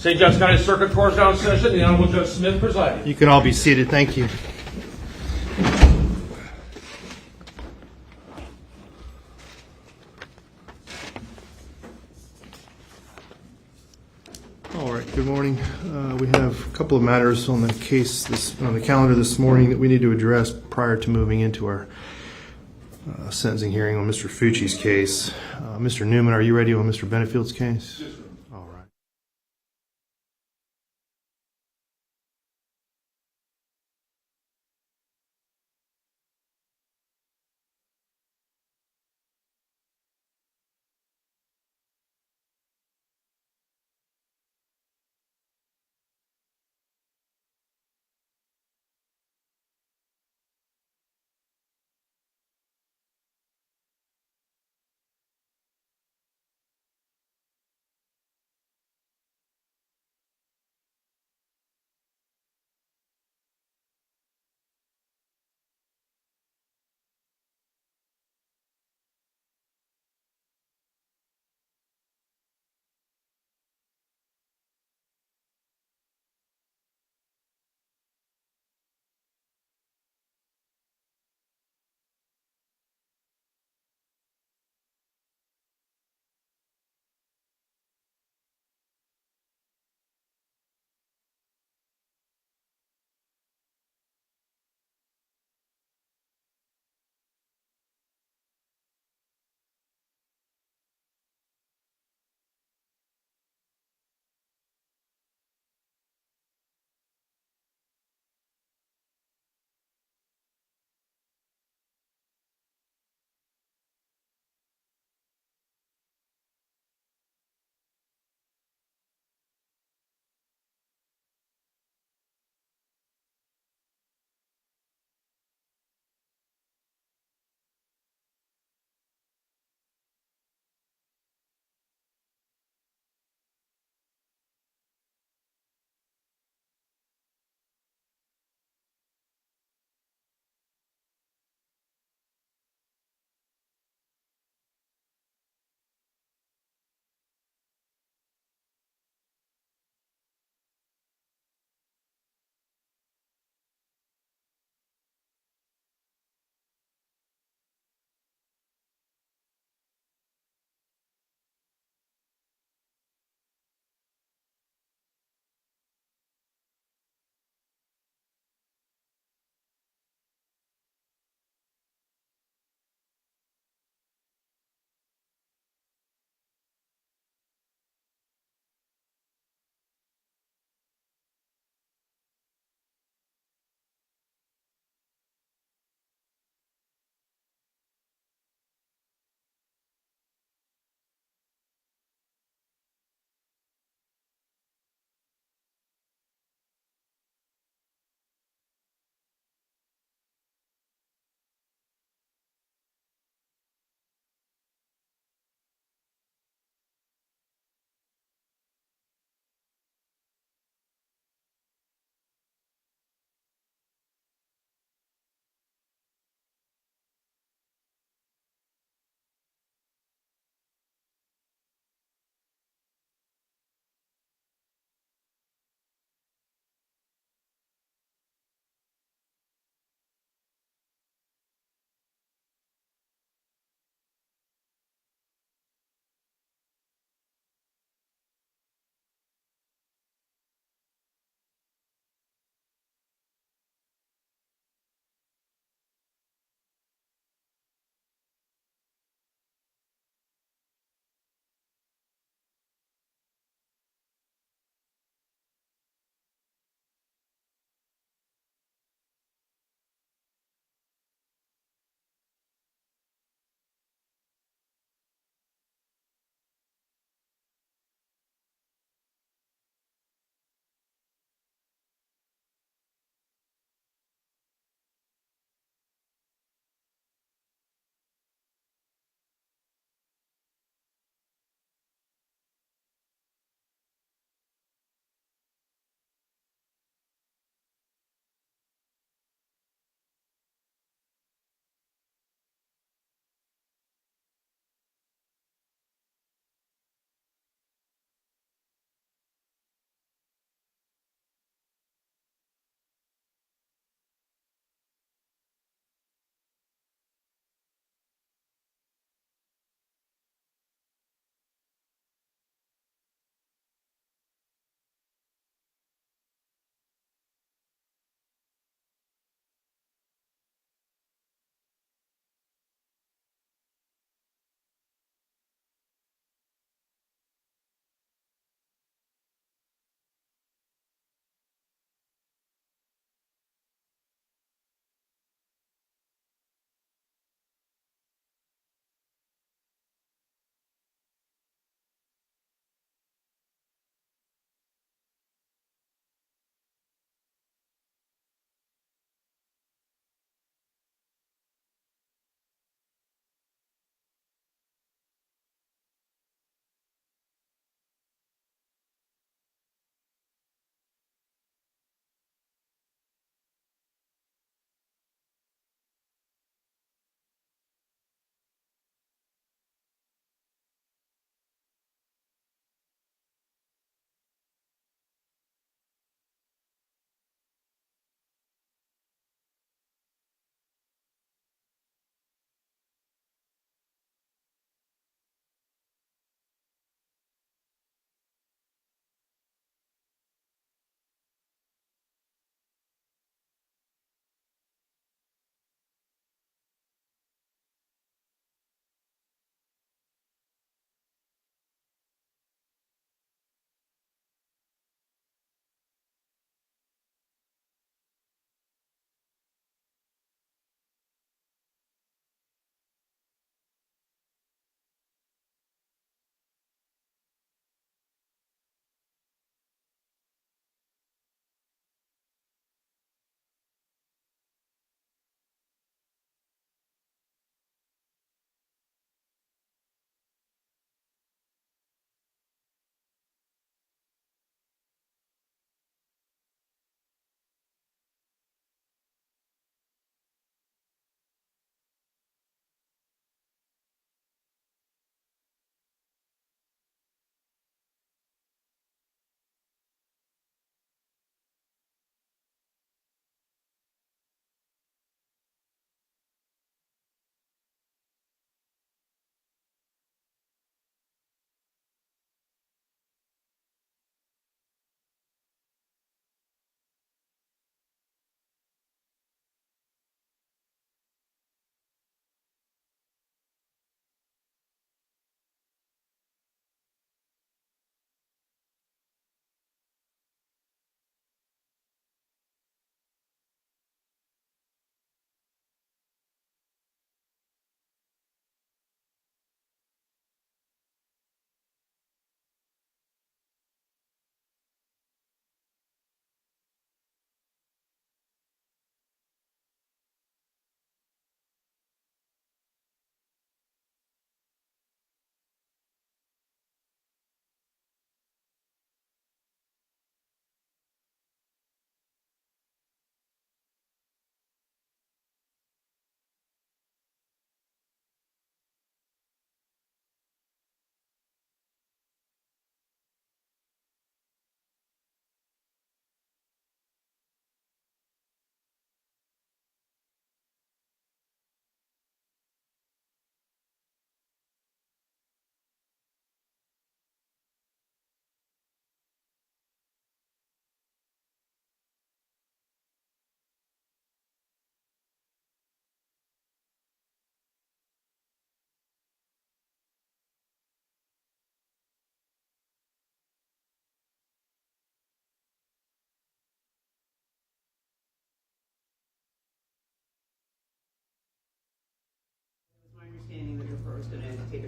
St. Johns County Circuit Court is now in session. The Honorable Judge Smith presiding. You can all be seated. Thank you. All right. Good morning. We have a couple of matters on the on the calendar this morning that we need to address prior to moving into our sentencing hearing on Mr. Fucci's case. Mr. Newman, are you ready on Mr. Benefield's case? Yes, sir.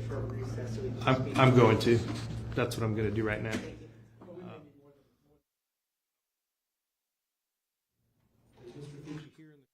for a recess so we can just be. I'm going to. That's what I'm going to do right now. Thank you. Mr. Fucci here in the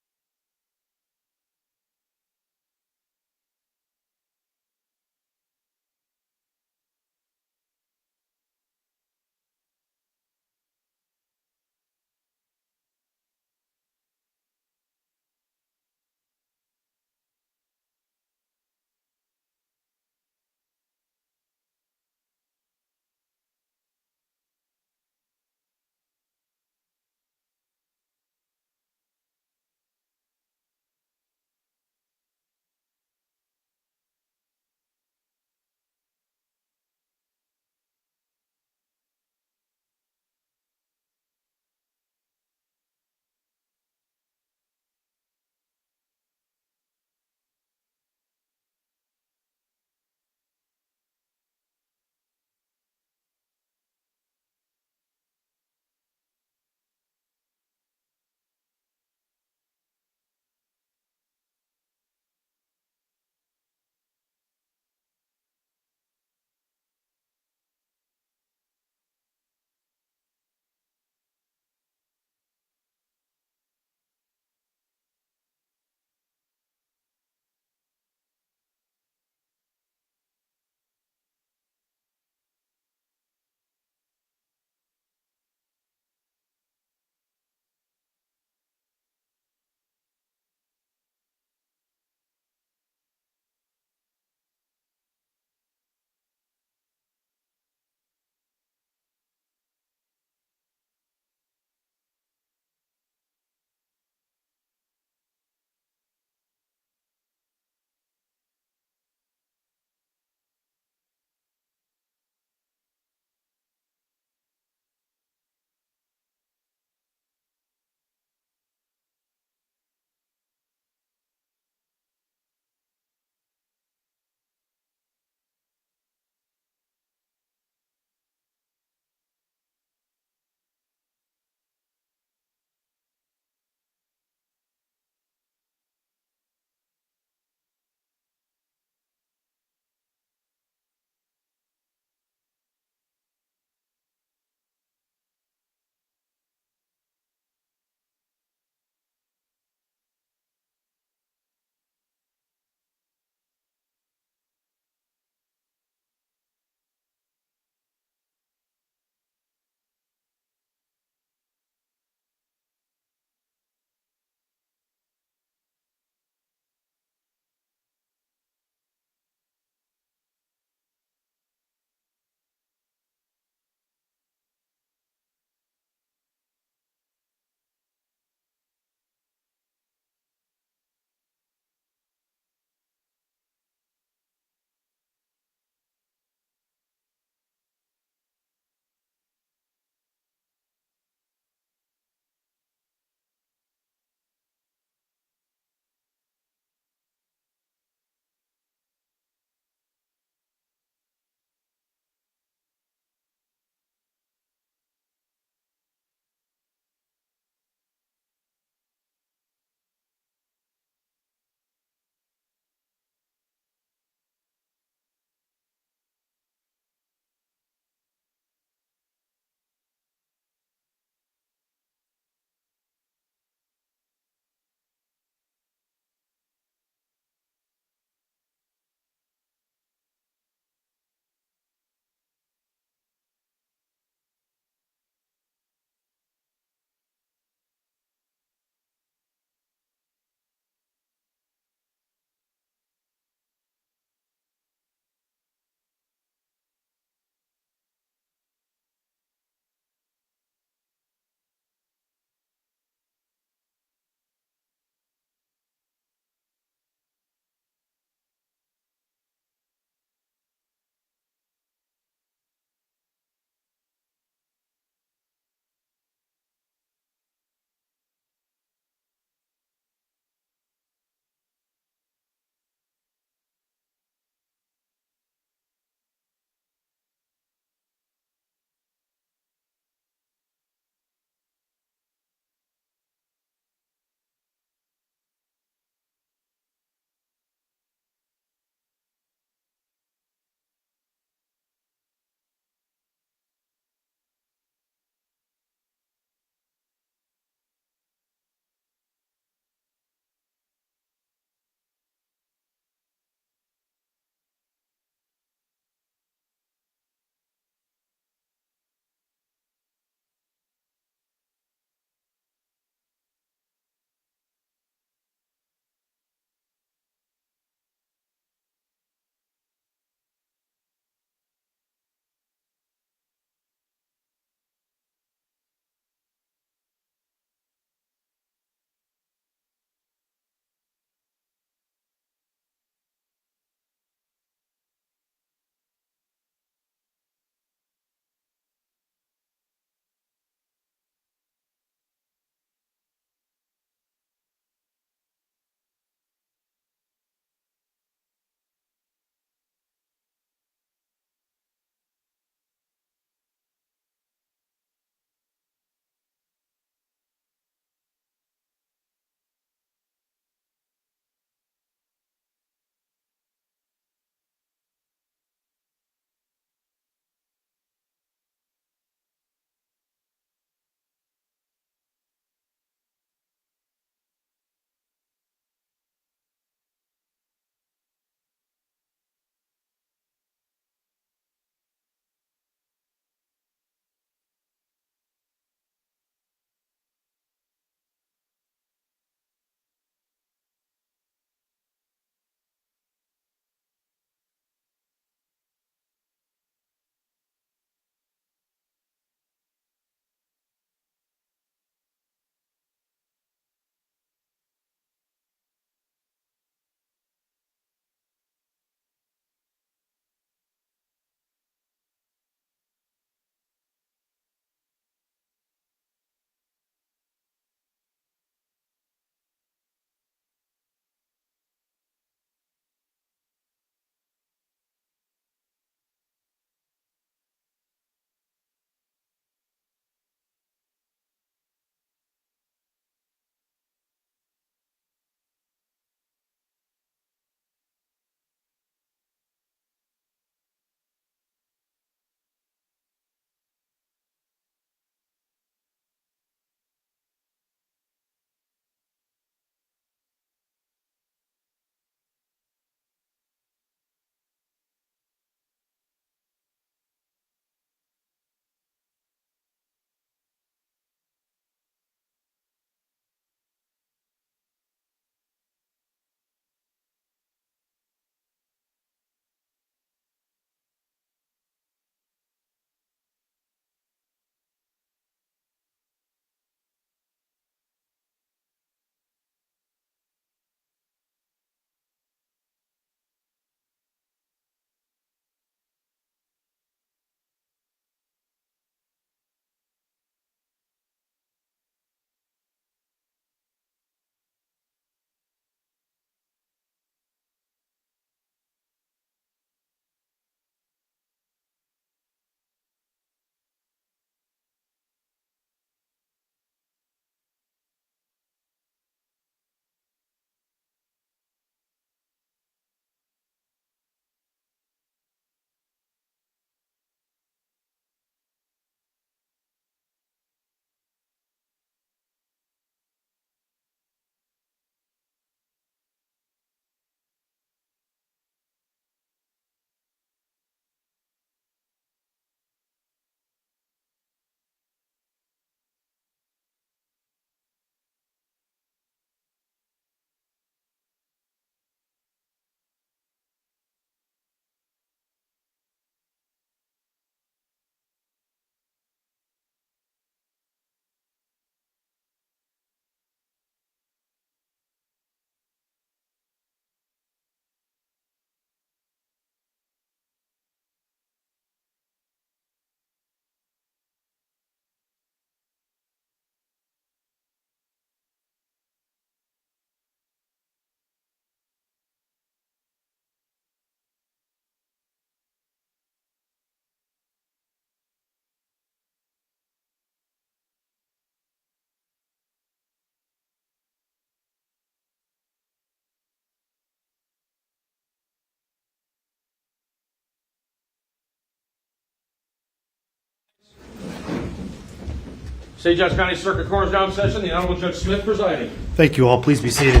St. Johns County Circuit Court is now in session. The Honorable Judge Smith presiding. Thank you all. Please be seated.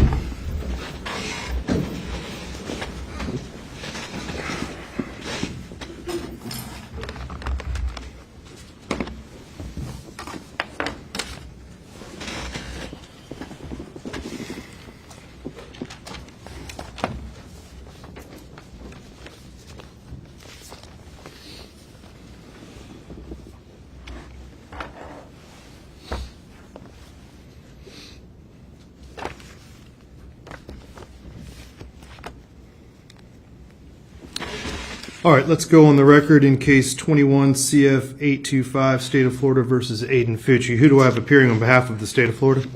All right, let's go on the record in case 21 CF 825, State of Florida versus Aiden Fucci. Who do I have appearing on behalf of the State of Florida?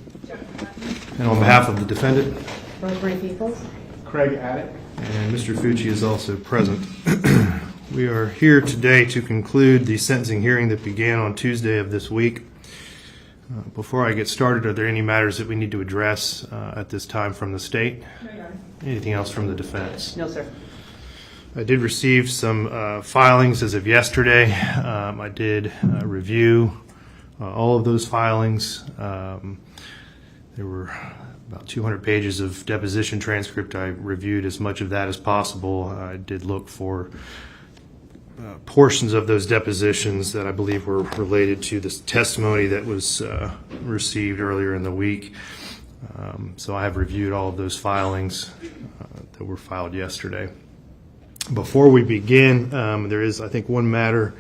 And on behalf of the defendant? Rosemary Peoples. Craig Addick. And Mr. Fucci is also present. We are here today to conclude the sentencing hearing that began on Tuesday of this week. Before I get started, are there any matters that we need to address at this time from the state? No, Your Honor. Anything else from the defense? No, sir. I did receive some filings as of yesterday. I did review all of those filings. There were about 200 pages of deposition transcript. I reviewed as much of that as possible. I did look for portions of those depositions that I believe were related to this testimony that was received earlier in the week. So I have reviewed all of those filings that were filed yesterday. Before we begin, there is, I think, one matter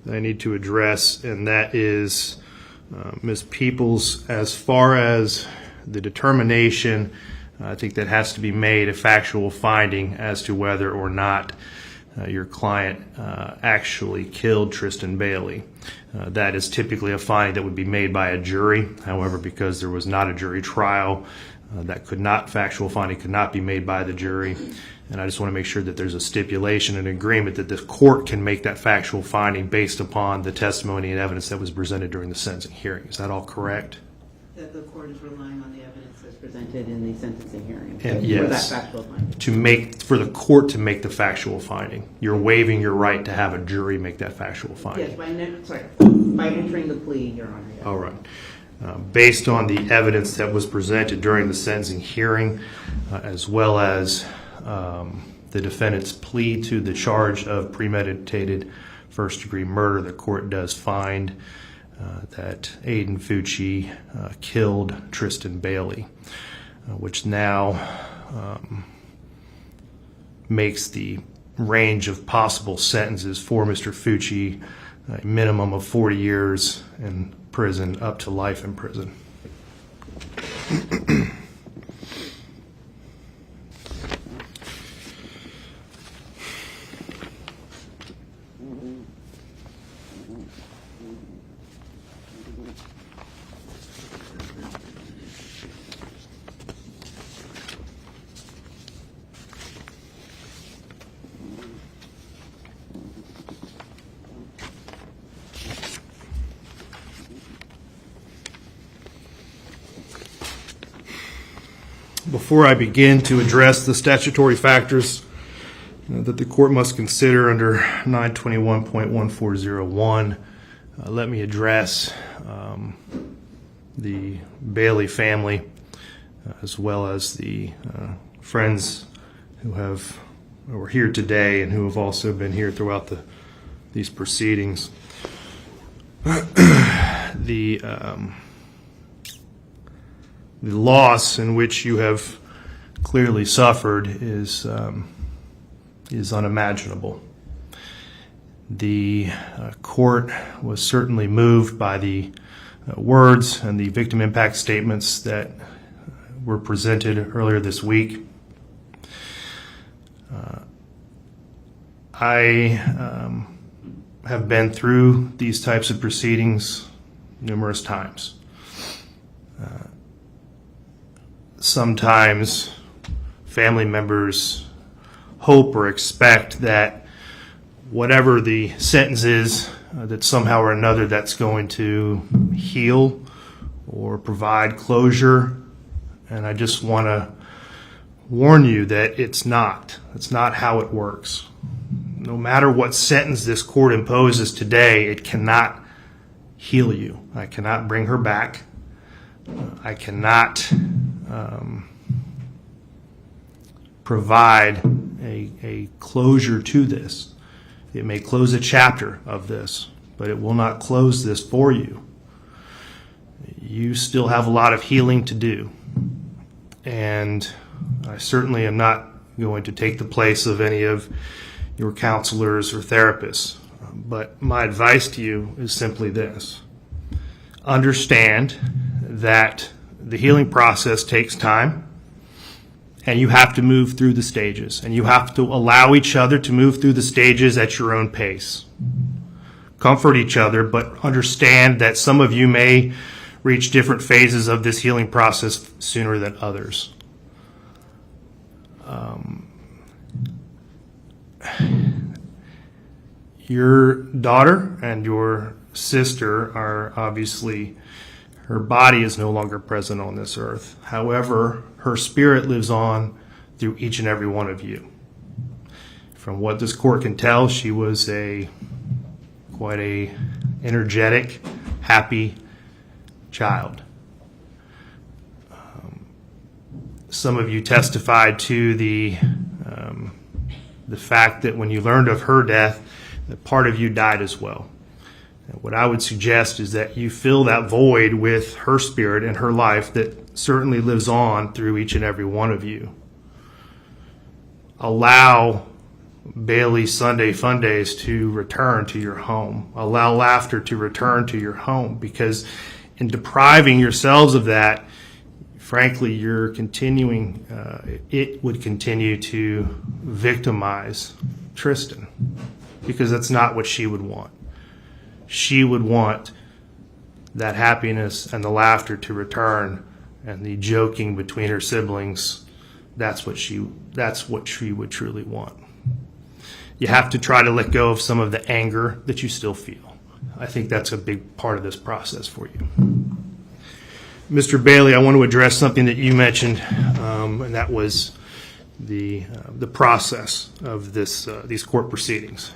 that I need to address, and that is Ms. Peoples. As far as the determination, I think that has to be made a factual finding as to whether or not your client actually killed Tristyn Bailey. That is typically a finding that would be made by a jury. However, because there was not a jury trial, factual finding could not be made by the jury. And I just want to make sure that there's a stipulation and agreement that the court can make that factual finding based upon the testimony and evidence that was presented during the sentencing hearing. Is that all correct? That the court is relying on the evidence that's presented in the sentencing hearing. And for that yes, factual finding. for the court to make the factual finding. You're waiving your right to have a jury make that factual finding. Yes, by entering the plea, Your Honor. Yes. All right. Based on the evidence that was presented during the sentencing hearing, as well as the defendant's plea to the charge of premeditated first-degree murder, the court does find that Aiden Fucci killed Tristyn Bailey, which now makes the range of possible sentences for Mr. Fucci a minimum of 40 years in prison up to life in prison. Before I begin to address the statutory factors that the court must consider under 921.1401, let me address the Bailey family as well as the friends who are here today and who have also been here throughout these proceedings. The loss in which you have clearly suffered is unimaginable. The court was certainly moved by the words and the victim impact statements that were presented earlier this week. I have been through these types of proceedings numerous times. Sometimes family members hope or expect that whatever the sentence is, that somehow or another that's going to heal or provide closure. And I just want to warn you that it's not. It's not how it works. No matter what sentence this court imposes today, it cannot heal you. I cannot bring her back. I cannot provide a closure to this. It may close a chapter of this, but it will not close this for you. You still have a lot of healing to do. And I certainly am not going to take the place of any of your counselors or therapists. But my advice to you is simply this. Understand that the healing process takes time, and you have to move through the stages, and you have to allow each other to move through the stages at your own pace. Comfort each other, but understand that some of you may reach different phases of this healing process sooner than others. Your daughter and your sister are obviously, her body is no longer present on this earth. However, her spirit lives on through each and every one of you. From what this court can tell, she was quite a energetic, happy child. Some of you testified to the fact that when you learned of her death, that part of you died as well. And what I would suggest is that you fill that void with her spirit and her life that certainly lives on through each and every one of you. Allow Bailey Sunday Fun Days to return to your home. Allow laughter to return to your home, because in depriving yourselves of that, frankly, you're continuing, it would continue to victimize Tristyn, because that's not what she would want. She would want that happiness and the laughter to return, and the joking between her siblings. That's what she would truly want. You have to try to let go of some of the anger that you still feel. I think that's a big part of this process for you. Mr. Bailey, I want to address something that you mentioned, and that was the process of these court proceedings.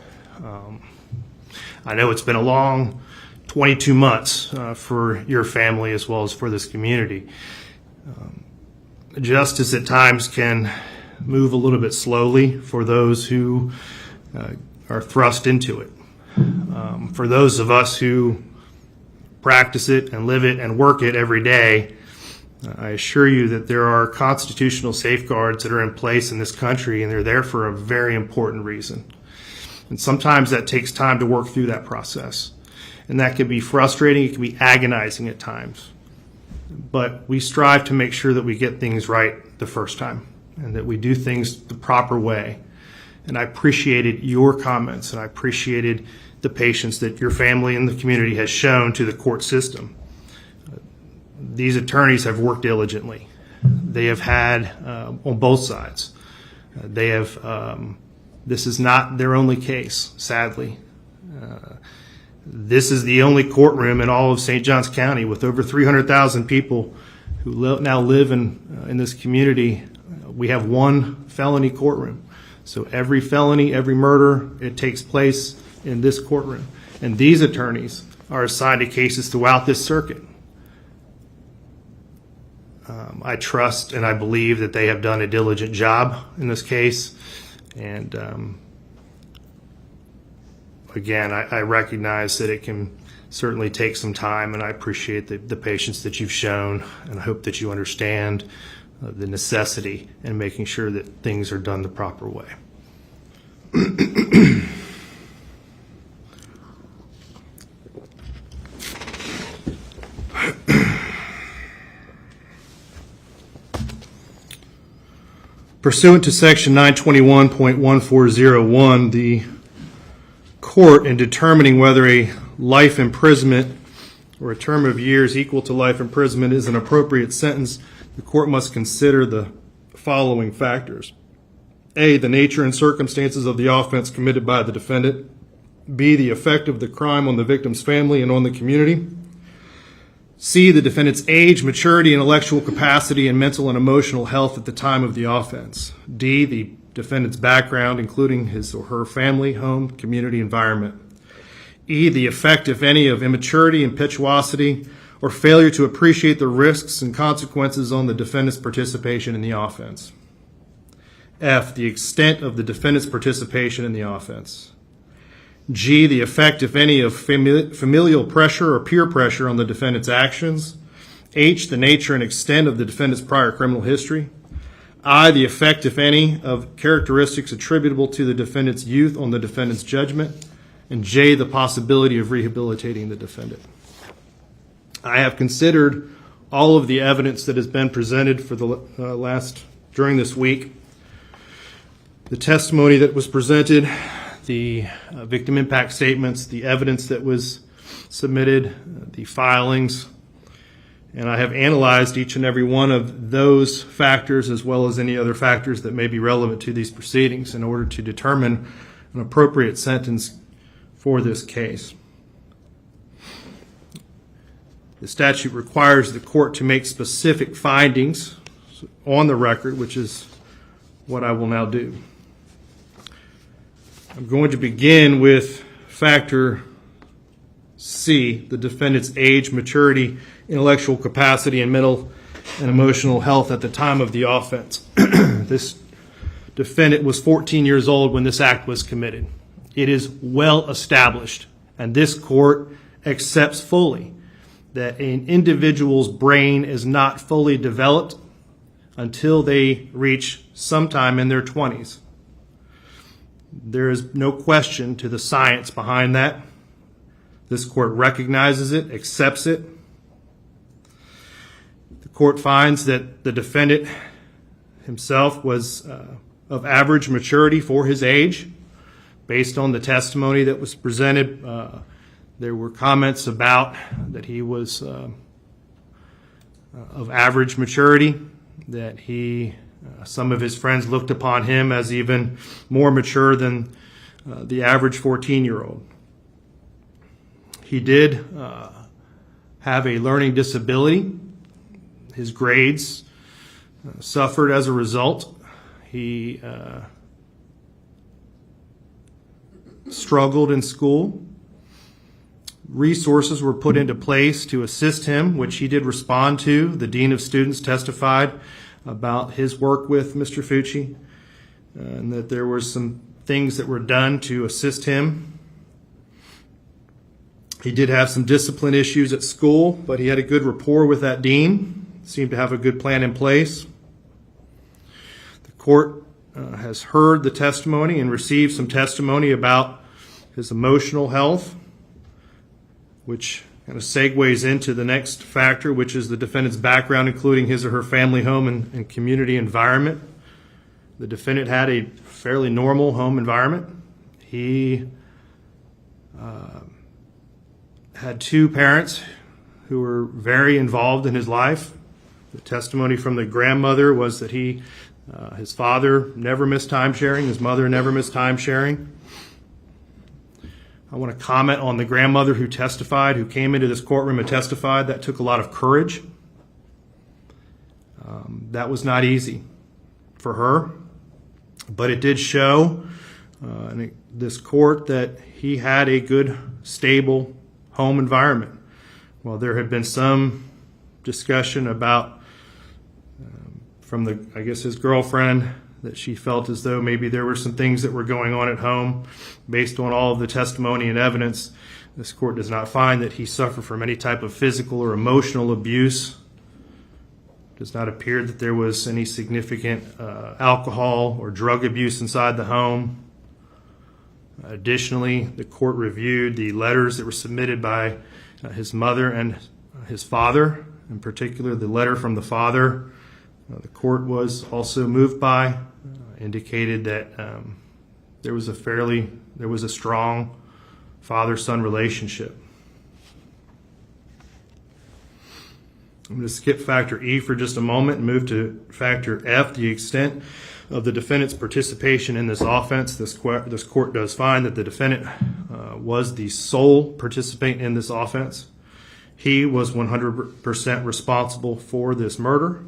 I know it's been a long 22 months for your family as well as for this community. Justice at times can move a little bit slowly for those who are thrust into it. For those of us who practice it and live it and work it every day, I assure you that there are constitutional safeguards that are in place in this country, and they're there for a very important reason. And sometimes that takes time to work through that process. And that can be frustrating, it can be agonizing at times. But we strive to make sure that we get things right the first time, and that we do things the proper way. And I appreciated your comments, and I appreciated the patience that your family and the community has shown to the court system. These attorneys have worked diligently. They have had, on both sides, they have, this is not their only case, sadly. This is the only courtroom in all of St. Johns County with over 300,000 people who now live in this community. We have one felony courtroom. So every felony, every murder, it takes place in this courtroom. And these attorneys are assigned to cases throughout this circuit. I trust and I believe that they have done a diligent job in this case. And again, I recognize that it can certainly take some time, and I appreciate the patience that you've shown, and I hope that you understand the necessity in making sure that things are done the proper way. Pursuant to Section 921.1401, the court, in determining whether a life imprisonment or a term of years equal to life imprisonment is an appropriate sentence, the court must consider the following factors. A, the nature and circumstances of the offense committed by the defendant. B, the effect of the crime on the victim's family and on the community. C, the defendant's age, maturity, intellectual capacity, and mental and emotional health at the time of the offense. D, the defendant's background, including his or her family, home, community, environment. E, the effect, if any, of immaturity, impetuosity, or failure to appreciate the risks and consequences on the defendant's participation in the offense. F, the extent of the defendant's participation in the offense. G, the effect, if any, of familial pressure or peer pressure on the defendant's actions. H, the nature and extent of the defendant's prior criminal history. I, the effect, if any, of characteristics attributable to the defendant's youth on the defendant's judgment. And J, the possibility of rehabilitating the defendant. I have considered all of the evidence that has been presented for the during this week. The testimony that was presented, the victim impact statements, the evidence that was submitted, the filings, and I have analyzed each and every one of those factors as well as any other factors that may be relevant to these proceedings in order to determine an appropriate sentence for this case. The statute requires the court to make specific findings on the record, which is what I will now do. I'm going to begin with factor C, the defendant's age, maturity, intellectual capacity, and mental and emotional health at the time of the offense. This defendant was 14 years old when this act was committed. It is well established, and this court accepts fully that an individual's brain is not fully developed until they reach sometime in their 20s. There is no question to the science behind that. This court recognizes it, accepts it. The court finds that the defendant himself was of average maturity for his age. Based on the testimony that was presented, there were comments about that he was of average maturity, that some of his friends looked upon him as even more mature than the average 14-year-old. He did have a learning disability. His grades suffered as a result. He struggled in school. Resources were put into place to assist him, which he did respond to. The dean of students testified about his work with Mr. Fucci, and that there were some things that were done to assist him. He did have some discipline issues at school, but he had a good rapport with that dean, seemed to have a good plan in place. The court has heard the testimony and received some testimony about his emotional health, which kind of segues into the next factor, which is the defendant's background, including his or her family home and community environment. The defendant had a fairly normal home environment. He had two parents who were very involved in his life. The testimony from the grandmother was that his father never missed time sharing, his mother never missed time sharing. I want to comment on the grandmother who testified, who came into this courtroom and testified. That took a lot of courage. That was not easy for her, but it did show this court that he had a good, stable home environment. While there had been some discussion about, from his girlfriend, that she felt as though maybe there were some things that were going on at home. Based on all of the testimony and evidence, this court does not find that he suffered from any type of physical or emotional abuse. It does not appear that there was any significant alcohol or drug abuse inside the home. Additionally, the court reviewed the letters that were submitted by his mother and his father, in particular the letter from the father. The court was also moved by, indicated that there was a strong father-son relationship. I'm going to skip factor E for just a moment and move to factor F, the extent of the defendant's participation in this offense. This court does find that the defendant was the sole participant in this offense. He was 100% responsible for this murder.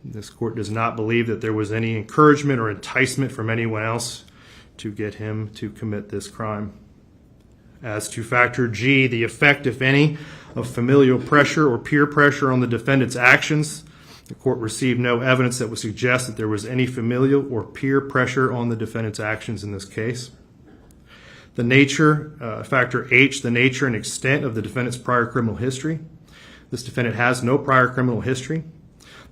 This court does not believe that there was any encouragement or enticement from anyone else to get him to commit this crime. As to factor G, the effect, if any, of familial pressure or peer pressure on the defendant's actions, the court received no evidence that would suggest that there was any familial or peer pressure on the defendant's actions in this case. The nature, factor H, the nature and extent of the defendant's prior criminal history. This defendant has no prior criminal history.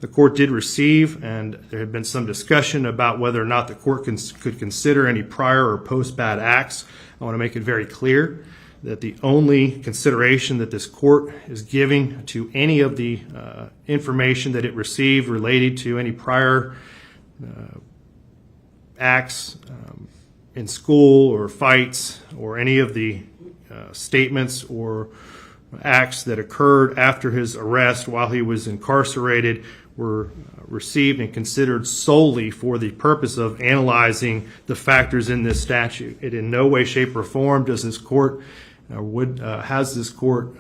The court did receive, and there had been some discussion about whether or not the court could consider any prior or post-bad acts. I want to make it very clear that the only consideration that this court is giving to any of the information that it received related to any prior acts in school or fights or any of the statements or acts that occurred after his arrest while he was incarcerated were received and considered solely for the purpose of analyzing the factors in this statute. It in no way, shape, or form does this court has this court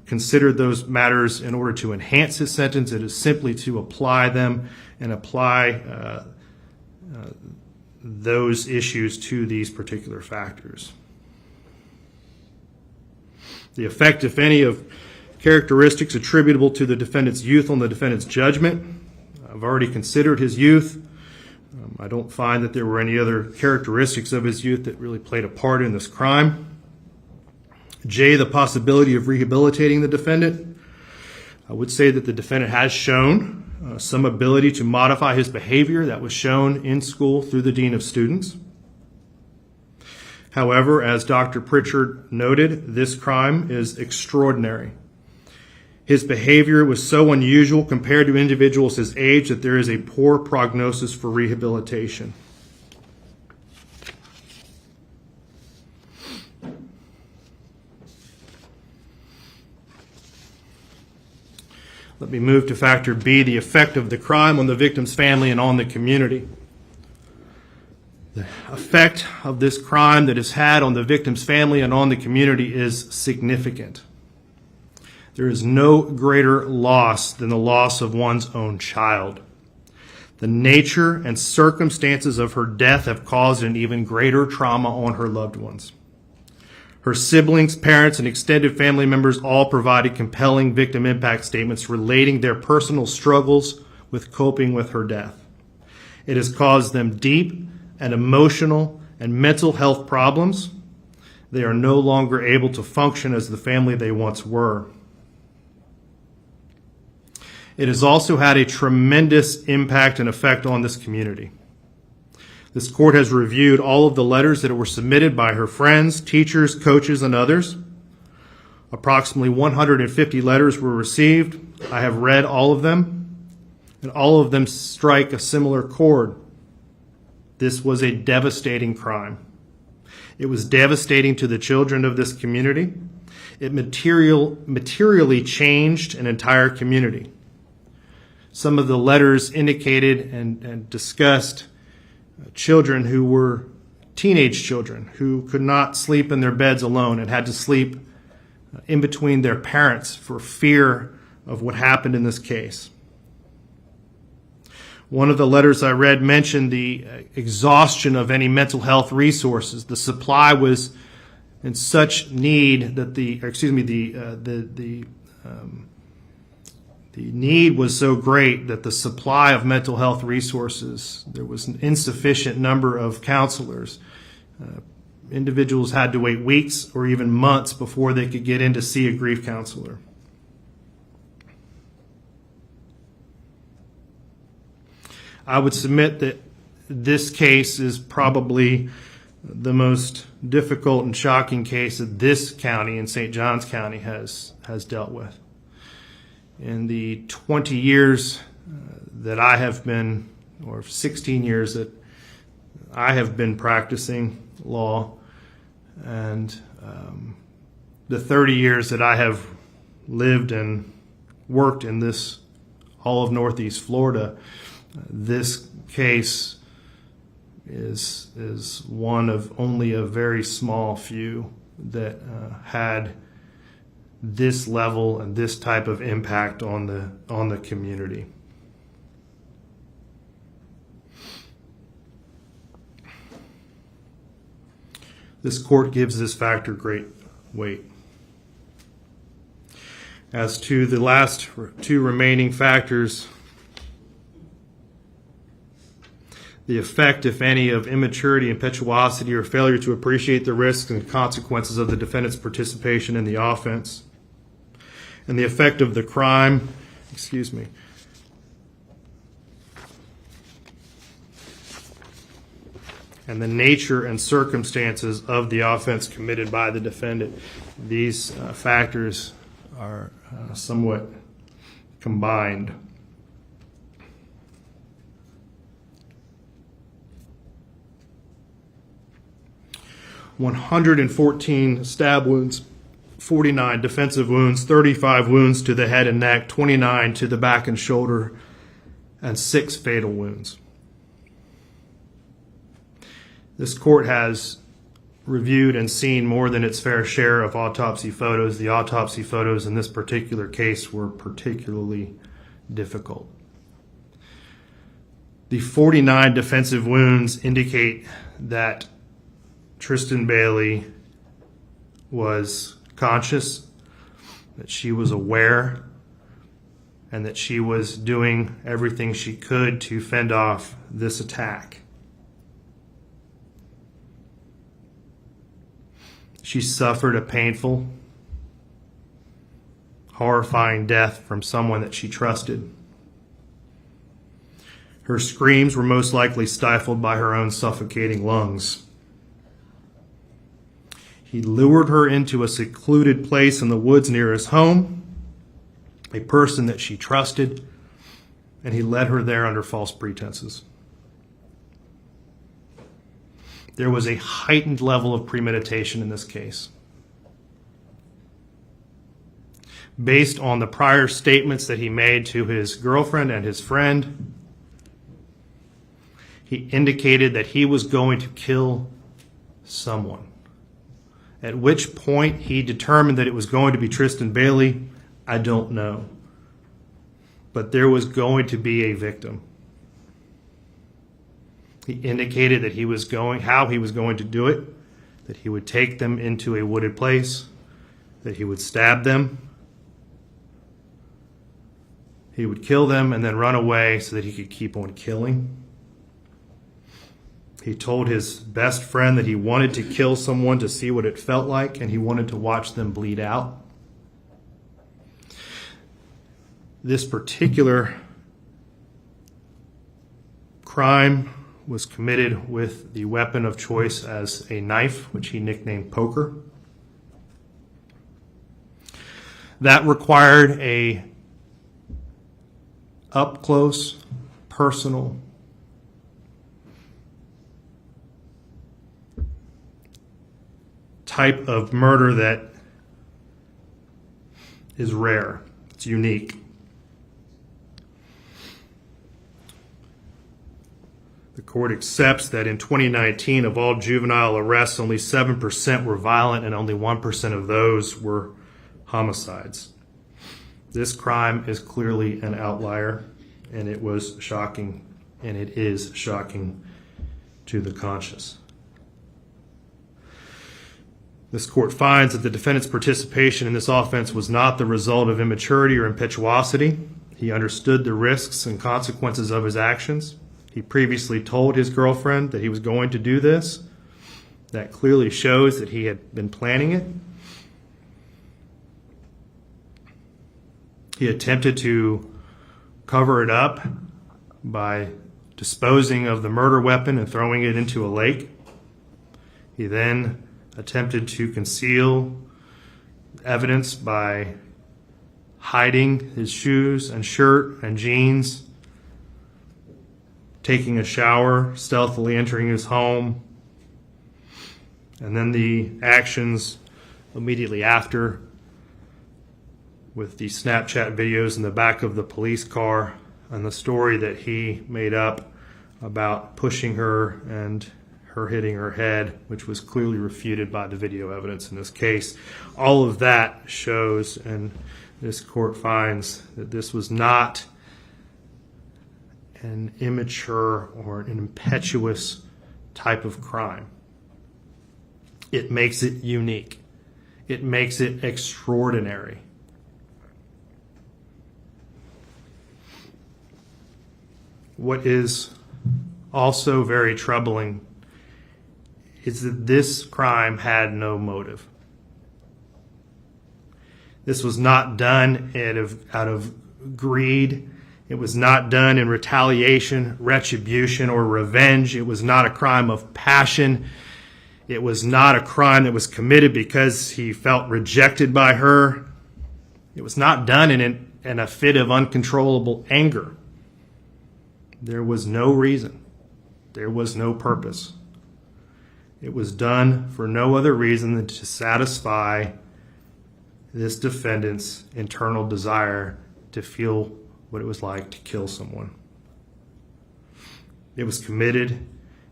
considered those matters in order to enhance his sentence. It is simply to apply them and apply those issues to these particular factors. The effect, if any, of characteristics attributable to the defendant's youth on the defendant's judgment. I've already considered his youth. I don't find that there were any other characteristics of his youth that really played a part in this crime. J, the possibility of rehabilitating the defendant. I would say that the defendant has shown some ability to modify his behavior that was shown in school through the Dean of Students. However, as Dr. Pritchard noted, this crime is extraordinary. His behavior was so unusual compared to individuals his age that there is a poor prognosis for rehabilitation. Let me move to factor B, the effect of the crime on the victim's family and on the community. The effect of this crime that is had on the victim's family and on the community is significant. There is no greater loss than the loss of one's own child. The nature and circumstances of her death have caused an even greater trauma on her loved ones. Her siblings, parents, and extended family members all provided compelling victim impact statements relating their personal struggles with coping with her death. It has caused them deep and emotional and mental health problems. They are no longer able to function as the family they once were. It has also had a tremendous impact and effect on this community. This court has reviewed all of the letters that were submitted by her friends, teachers, coaches, and others. Approximately 150 letters were received. I have read all of them, and all of them strike a similar chord. This was a devastating crime. It was devastating to the children of this community. It materially changed an entire community. Some of the letters indicated and discussed children who were teenage children who could not sleep in their beds alone and had to sleep in between their parents for fear of what happened in this case. One of the letters I read mentioned the exhaustion of any mental health resources. The supply was in such need that the need was so great that the supply of mental health resources, there was an insufficient number of counselors. Individuals had to wait weeks or even months before they could get in to see a grief counselor. I would submit that this case is probably the most difficult and shocking case that this county in St. Johns County has dealt with. In the 20 years that I have been, or 16 years that I have been practicing law, and the 30 years that I have lived and worked in this all of Northeast Florida, this case is one of only a very small few that had this level and this type of impact on the community. This court gives this factor great weight. As to the last two remaining factors, the effect, if any, of immaturity, impetuosity, or failure to appreciate the risks and consequences of the defendant's participation in the offense, and the effect of the crime, and the nature and circumstances of the offense committed by the defendant. These factors are somewhat combined. "114 stab wounds, 49 defensive wounds, 35 wounds to the head and neck, 29 to the back and shoulder, and 6 fatal wounds." This court has reviewed and seen more than its fair share of autopsy photos. The autopsy photos in this particular case were particularly difficult. The 49 defensive wounds indicate that Tristyn Bailey was conscious, that she was aware, and that she was doing everything she could to fend off this attack. She suffered a painful, horrifying death from someone that she trusted. Her screams were most likely stifled by her own suffocating lungs. He lured her into a secluded place in the woods near his home, a person that she trusted, and he led her there under false pretenses. There was a heightened level of premeditation in this case. Based on the prior statements that he made to his girlfriend and his friend, he indicated that he was going to kill someone. At which point he determined that it was going to be Tristyn Bailey, I don't know. But there was going to be a victim. He indicated that how he was going to do it, that he would take them into a wooded place, that he would stab them, he would kill them and then run away so that he could keep on killing. He told his best friend that he wanted to kill someone to see what it felt like, and he wanted to watch them bleed out. This particular crime was committed with the weapon of choice as a knife, which he nicknamed Poker. That required a up-close, personal, type of murder that is rare. It's unique. The court accepts that in 2019, of all juvenile arrests, only 7% were violent and only 1% of those were homicides. This crime is clearly an outlier, and it was shocking, and it is shocking to the conscious. This court finds that the defendant's participation in this offense was not the result of immaturity or impetuosity. He understood the risks and consequences of his actions. He previously told his girlfriend that he was going to do this. That clearly shows that he had been planning it. He attempted to cover it up by disposing of the murder weapon and throwing it into a lake. He then attempted to conceal evidence by hiding his shoes and shirt and jeans, taking a shower, stealthily entering his home, and then the actions immediately after with the Snapchat videos in the back of the police car and the story that he made up about pushing her and her hitting her head, which was clearly refuted by the video evidence in this case. All of that shows, and this court finds, that this was not an immature or an impetuous type of crime. It makes it unique. It makes it extraordinary. What is also very troubling is that this crime had no motive. This was not done out of greed. It was not done in retaliation, retribution, or revenge. It was not a crime of passion. It was not a crime that was committed because he felt rejected by her. It was not done in a fit of uncontrollable anger. There was no reason. There was no purpose. It was done for no other reason than to satisfy this defendant's internal desire to feel what it was like to kill someone. It was committed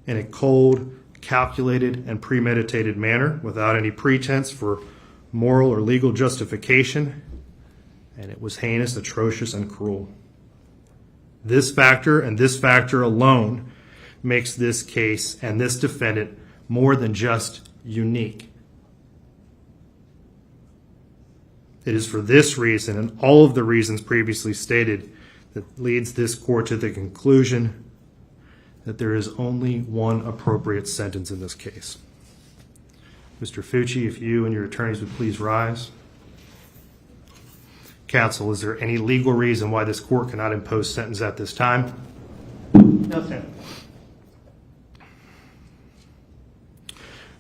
in a cold, calculated, and premeditated manner without any pretense for moral or legal justification, and it was heinous, atrocious, and cruel. This factor and this factor alone makes this case and this defendant more than just unique. It is for this reason and all of the reasons previously stated that leads this court to the conclusion that there is only one appropriate sentence in this case. Mr. Fucci, if you and your attorneys would please rise. Counsel, is there any legal reason why this court cannot impose sentence at this time? No, sir.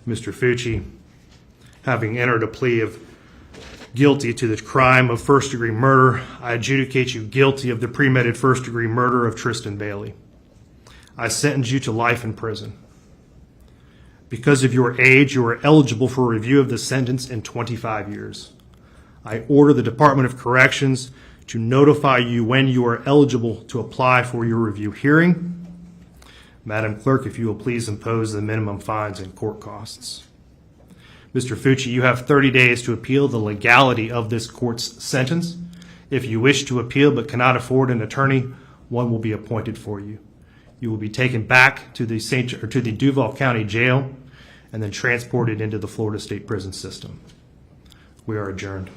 Mr. Fucci, having entered a plea of guilty to the crime of first-degree murder, I adjudicate you guilty of the premeditated first-degree murder of Tristyn Bailey. I sentence you to life in prison. Because of your age, you are eligible for review of the sentence in 25 years. I order the Department of Corrections to notify you when you are eligible to apply for your review hearing. Madam Clerk, if you will please impose the minimum fines and court costs. Mr. Fucci, you have 30 days to appeal the legality of this court's sentence. If you wish to appeal but cannot afford an attorney, one will be appointed for you. You will be taken back to the Duval County Jail and then transported into the Florida State Prison System. We are adjourned.